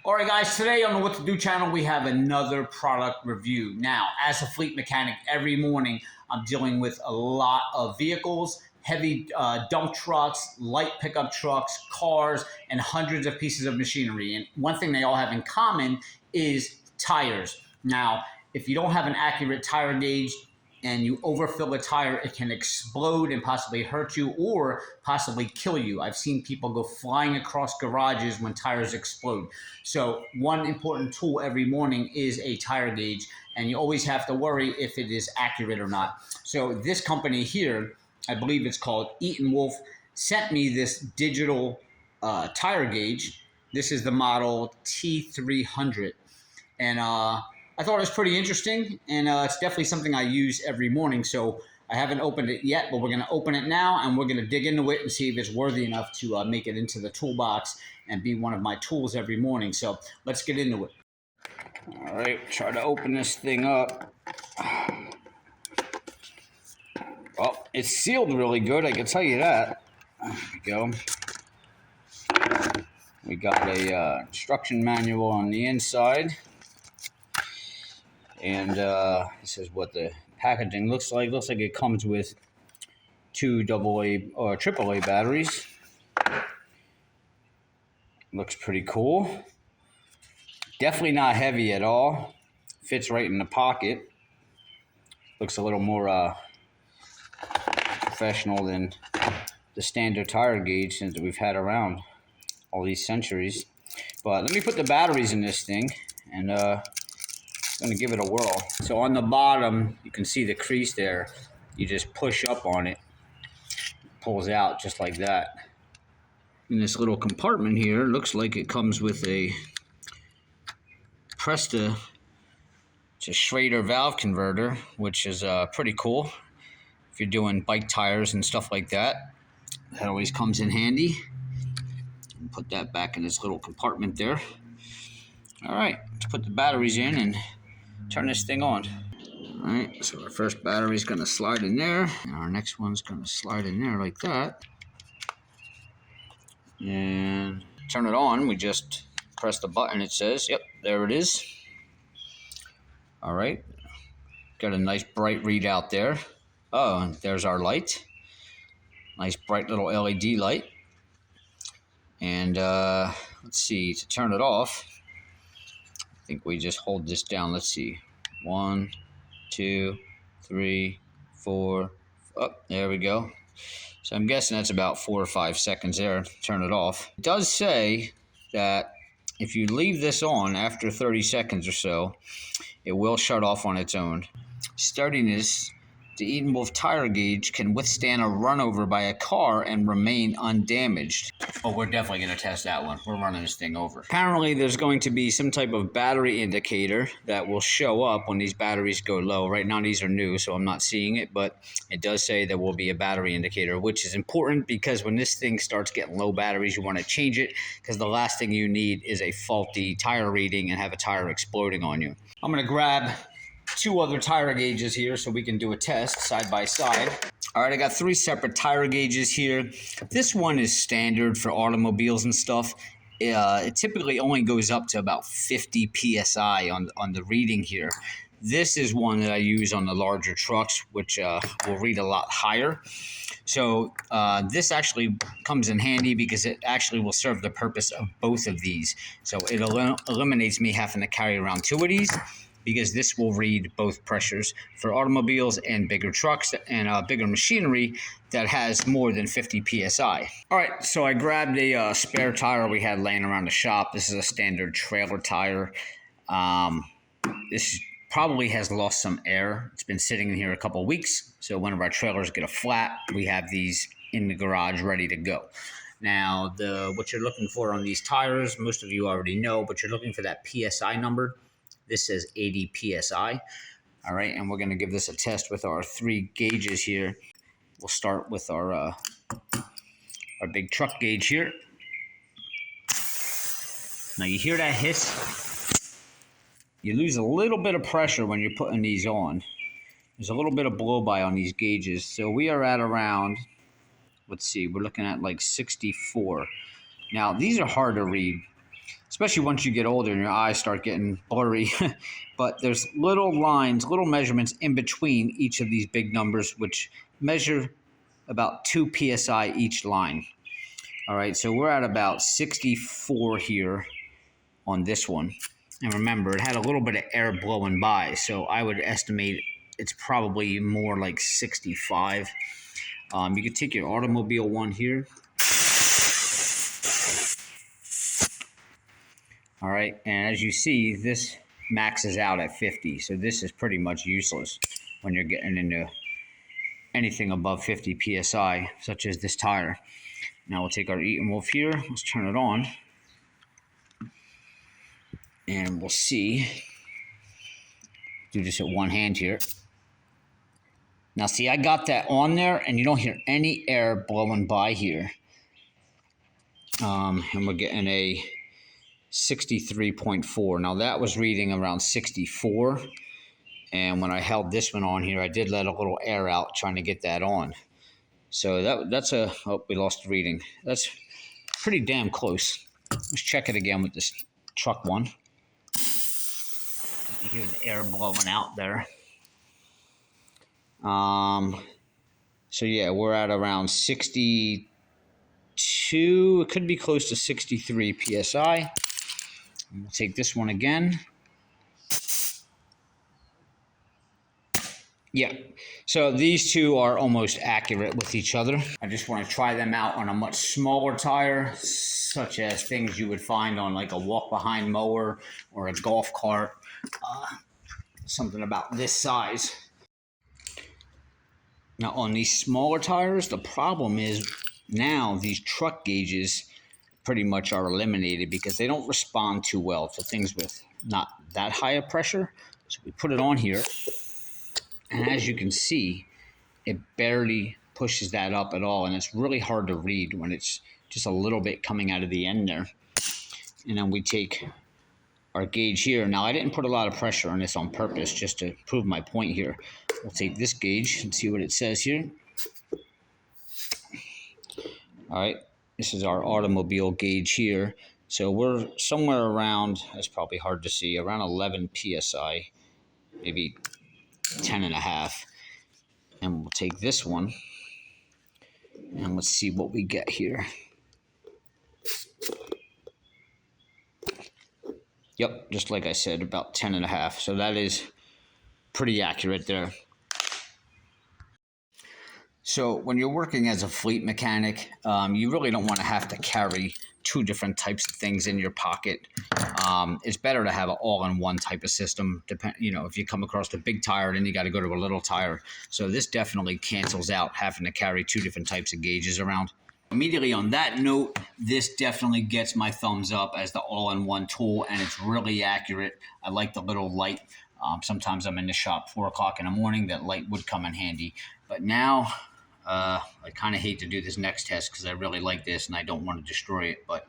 All right, guys, today on the What to Do channel, we have another product review. Now, as a fleet mechanic, every morning I'm dealing with a lot of vehicles, heavy dump trucks, light pickup trucks, cars, and hundreds of pieces of machinery. And one thing they all have in common is tires. Now, if you don't have an accurate tire gauge, and you overfill a tire, it can explode and possibly hurt you or possibly kill you. I've seen people go flying across garages when tires explode. So one important tool every morning is a tire gauge, and you always have to worry if it is accurate or not. So this company here, I believe it's called Etenwolf, sent me this digital tire gauge. This is the model T300. And I thought it was pretty interesting, and it's definitely something I use every morning. So I haven't opened it yet, but we're going to open it now, and we're going to dig into it and see if it's worthy enough to make it into the toolbox and be one of my tools every morning. So let's get into it. All right, try to open this thing up. Well, it's sealed really good, I can tell you that. There we go. We got a instruction manual on the inside. And this is what the packaging looks like. Looks like it comes with 2 AA or AAA batteries. Looks pretty cool. Definitely not heavy at all. Fits right in the pocket. Looks a little more professional than the standard tire gauge that we've had around all these centuries. But let me put the batteries in this thing, and I'm going to give it a whirl. So on the bottom, you can see the crease there. You just push up on it. It pulls out just like that. In this little compartment here, looks like it comes with a Presta, it's a Schrader valve converter, which is pretty cool if you're doing bike tires and stuff like that. That always comes in handy. Put that back in this little compartment there. All right, let's put the batteries in and turn this thing on. All right, so our first battery is going to slide in there, and our next one's going to slide in there like that. And turn it on, we just press the button, it says, yep, there it is. All right, got a nice bright readout there. Oh, and there's our light. Nice bright little LED light. And let's see, to turn it off, I think we just hold this down. Let's see. 1, 2, 3, 4. Oh, there we go. So I'm guessing that's about 4 or 5 seconds there. Turn it off. It does say that if you leave this on after 30 seconds or so, it will shut off on its own. Sturdiness. The Etenwolf tire gauge can withstand a run over by a car and remain undamaged. Oh, we're definitely going to test that one. We're running this thing over. Apparently, there's going to be some type of battery indicator that will show up when these batteries go low. Right now, these are new, so I'm not seeing it, but it does say there will be a battery indicator, which is important because when this thing starts getting low batteries, you want to change it because the last thing you need is a faulty tire reading and have a tire exploding on you. I'm going to grab 2 other tire gauges here so we can do a test side by side. All right, I got 3 separate tire gauges here. This one is standard for automobiles and stuff. It typically only goes up to about 50 PSI on the reading here. This is one that I use on the larger trucks, which will read a lot higher. So this actually comes in handy because it actually will serve the purpose of both of these. So it eliminates me having to carry around 2 of these, because this will read both pressures for automobiles and bigger trucks and bigger machinery that has more than 50 PSI. All right, so I grabbed a spare tire we had laying around the shop. This is a standard trailer tire. This probably has lost some air. It's been sitting in here a couple of weeks, so whenever our trailers get a flat, we have these in the garage ready to go. Now, what you're looking for on these tires, most of you already know, but you're looking for that PSI number. This says 80 PSI. All right, and we're going to give this a test with our 3 gauges here. We'll start with our big truck gauge here. Now, you hear that hiss? You lose a little bit of pressure when you're putting these on. There's a little bit of blow-by on these gauges. So we are at around, let's see, we're looking at like 64. Now, these are hard to read. especially once you get older and your eyes start getting blurry. But there's little lines, little measurements in between each of these big numbers, which measure about 2 psi each line. All right, so we're at about 64 here on this one. And remember, it had a little bit of air blowing by, so I would estimate it's probably more like 65. You could take your automobile one here. All right, and as you see, this maxes out at 50, so this is pretty much useless when you're getting into anything above 50 psi, such as this tire. Now we'll take our Etenwolf here, let's turn it on, and we'll see. Do this at one hand here. Now see, I got that on there, and you don't hear any air blowing by here. And we're getting a 63.4. Now that was reading around 64. And when I held this one on here, I did let a little air out trying to get that on. So that's a, oh, we lost the reading. That's pretty damn close. Let's check it again with this truck one. You hear the air blowing out there. So yeah, we're at around 62. It could be close to 63 psi. And we'll take this one again. Yeah, so these two are almost accurate with each other. I just want to try them out on a much smaller tire, such as things you would find on like a walk-behind mower or a golf cart, something about this size. Now on these smaller tires, the problem is now these truck gauges pretty much are eliminated because they don't respond too well to things with not that high of pressure. So we put it on here. And as you can see, it barely pushes that up at all. And it's really hard to read when it's just a little bit coming out of the end there. And then we take our gauge here. Now, I didn't put a lot of pressure on this on purpose just to prove my point here. We'll take this gauge and see what it says here. All right, this is our automobile gauge here. So we're somewhere around, that's probably hard to see, around 11 psi, maybe 10 and a half. And we'll take this one and let's see what we get here. Yep, just like I said, about 10 and a half. So that is pretty accurate there. So when you're working as a fleet mechanic, you really don't want to have to carry two different types of things in your pocket. It's better to have an all-in-one type of system. If you come across a big tire, then you got to go to a little tire. So this definitely cancels out having to carry two different types of gauges around. Immediately on that note, this definitely gets my thumbs up as the all-in-one tool, and it's really accurate. I like the little light. Sometimes I'm in the shop 4 o'clock in the morning. That light would come in handy. But now I kind of hate to do this next test because I really like this and I don't want to destroy it. But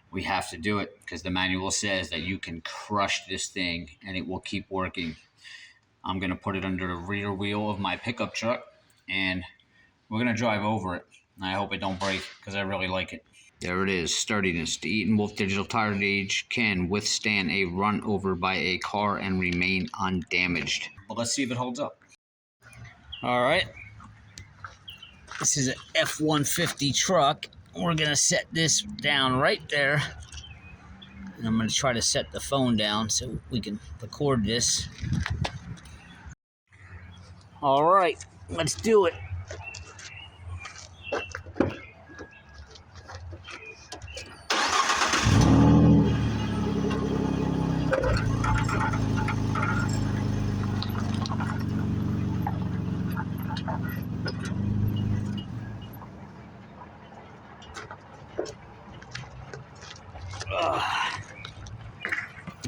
we have to do it because the manual says that you can crush this thing and it will keep working. I'm going to put it under the rear wheel of my pickup truck and we're going to drive over it. I hope it don't break because I really like it. There it is, sturdiness. The Etenwolf digital tire gauge can withstand a run over by a car and remain undamaged. Well, let's see if it holds up. All right. This is an F-150 truck. We're going to set this down right there. And I'm going to try to set the phone down so we can record this. All right, let's do it.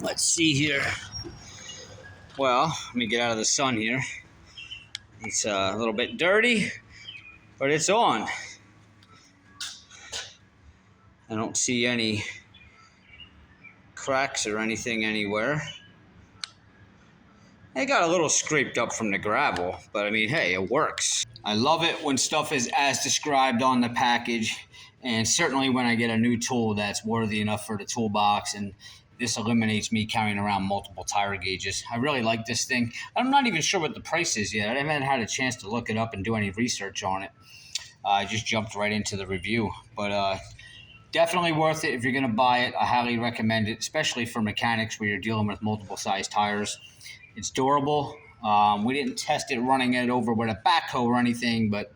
Let's see here. Well, let me get out of the sun here. It's a little bit dirty, but it's on. I don't see any cracks or anything anywhere. It got a little scraped up from the gravel, but I mean, hey, it works. I love it when stuff is as described on the package, and certainly when I get a new tool that's worthy enough for the toolbox, and this eliminates me carrying around multiple tire gauges. I really like this thing. I'm not even sure what the price is yet. I haven't had a chance to look it up and do any research on it. I just jumped right into the review, but definitely worth it if you're going to buy it. I highly recommend it, especially for mechanics where you're dealing with multiple size tires. It's durable. We didn't test it running it over with a backhoe or anything, but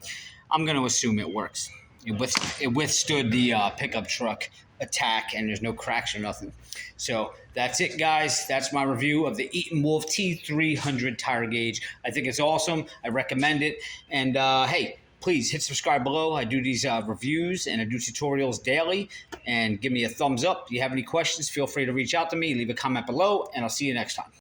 I'm going to assume it works. It withstood the pickup truck attack, and there's no cracks or nothing. So that's it, guys. That's my review of the Etenwolf T300 tire gauge. I think it's awesome. I recommend it. And hey, please hit subscribe below. I do these reviews and I do tutorials daily. And give me a thumbs up. If you have any questions, feel free to reach out to me. Leave a comment below, and I'll see you next time.